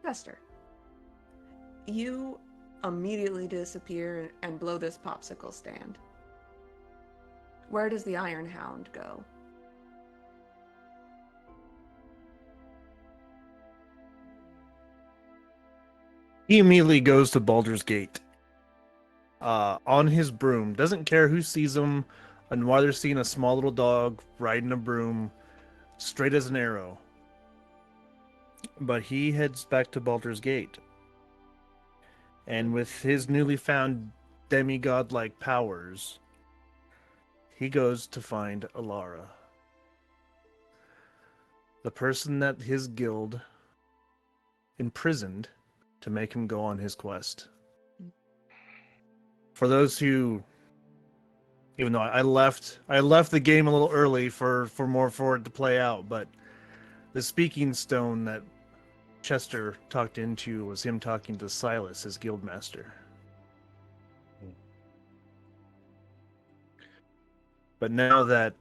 Chester, you immediately disappear and blow this popsicle stand. Where does the Iron Hound go? He immediately goes to Baldur's Gate. On his broom. Doesn't care who sees him, and while they're seeing a small little dog riding a broom, straight as an arrow. But he heads back to Baldur's Gate. And with his newly found demigod-like powers, he goes to find Alara. The person that his guild imprisoned to make him go on his quest. For those who, even though I left the game a little early for more for it to play out, but the speaking stone that Chester talked into was him talking to Silas, his guildmaster. But now that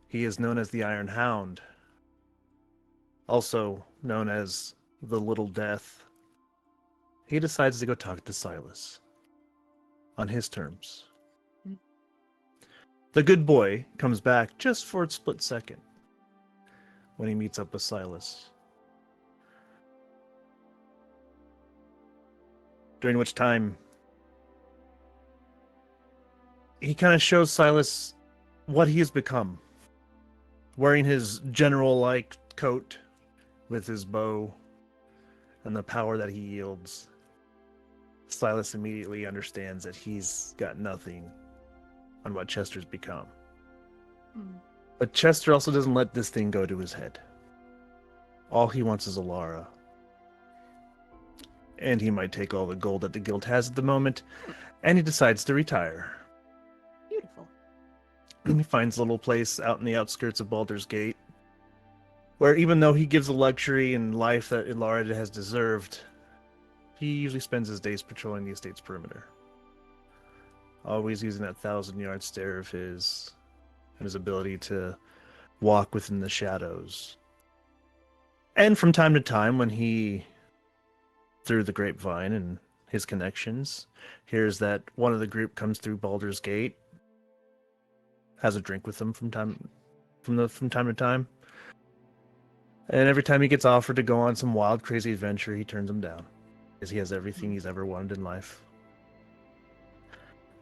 he is known as the Iron Hound, also known as the Little Death, he decides to go talk to Silas on his terms. The good boy comes back just for a split second when he meets up with Silas. During which time he kind of shows Silas what he has become. Wearing his general-like coat with his bow and the power that he yields, Silas immediately understands that he's got nothing on what Chester's become. But Chester also doesn't let this thing go to his head. All he wants is Alara. And he might take all the gold that the guild has at the moment, and he decides to retire. Beautiful. And he finds a little place out in the outskirts of Baldur's Gate, where even though he gives the luxury and life that Alara has deserved, he usually spends his days patrolling the estate's perimeter. Always using that 1,000-yard stare of his, and his ability to walk within the shadows. And from time to time, when he, through the grapevine and his connections, hears that one of the group comes through Baldur's Gate, has a drink with them from time to time. And every time he gets offered to go on some wild, crazy adventure, he turns them down, because he has everything he's ever wanted in life.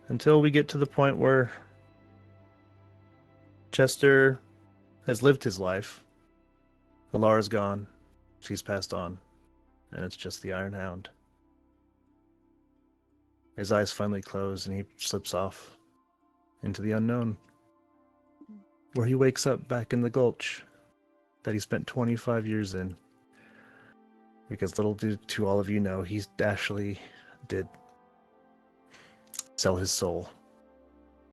Until we get to the point where Chester has lived his life. Alara's gone. She's passed on. And it's just the Iron Hound. His eyes finally close and he slips off into the unknown, where he wakes up back in the gulch that he spent 25 years in. Because little do all of you know, he actually did sell his soul